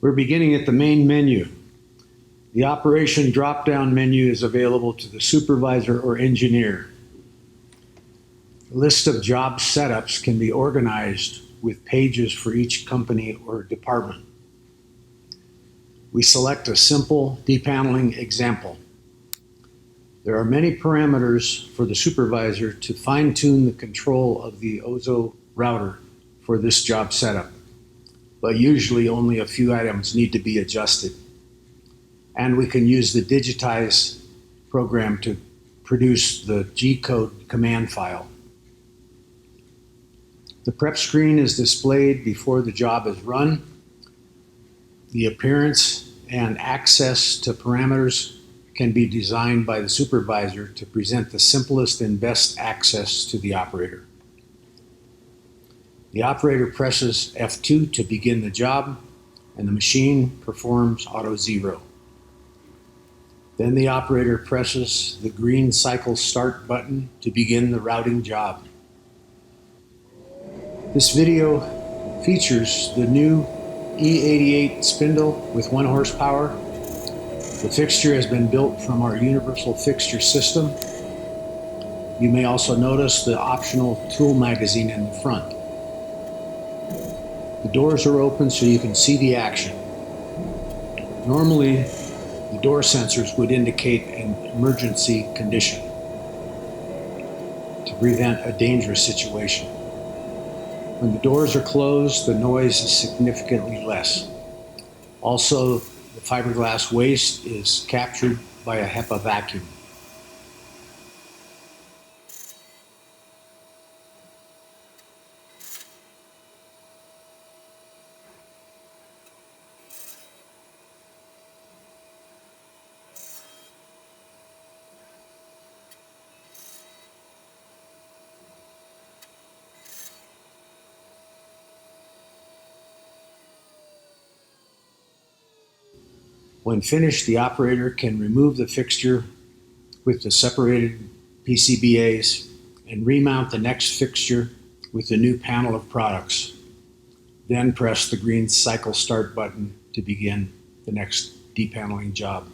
We're beginning at the main menu. The operation drop-down menu is available to the supervisor or engineer. A list of job setups can be organized with pages for each company or department. We select a simple depaneling example. There are many parameters for the supervisor to fine-tune the control of the OZO router for this job setup, but usually only a few items need to be adjusted. And we can use the digitize program to produce the G-code command file. The prep screen is displayed before the job is run. The appearance and access to parameters can be designed by the supervisor to present the simplest and best access to the operator. The operator presses F2 to begin the job, and the machine performs auto zero. Then the operator presses the green cycle start button to begin the routing job. This video features the new E88 Spindle with 1 horsepower. The fixture has been built from our universal fixture system. You may also notice the optional tool magazine in the front. The doors are open so you can see the action. Normally, the door sensors would indicate an emergency condition to prevent a dangerous situation. When the doors are closed, the noise is significantly less. Also, the fiberglass waste is captured by a HEPA vacuum. When finished, the operator can remove the fixture with the separated PCBAs and remount the next fixture with the new panel of products. Then press the green cycle start button to begin the next depaneling job.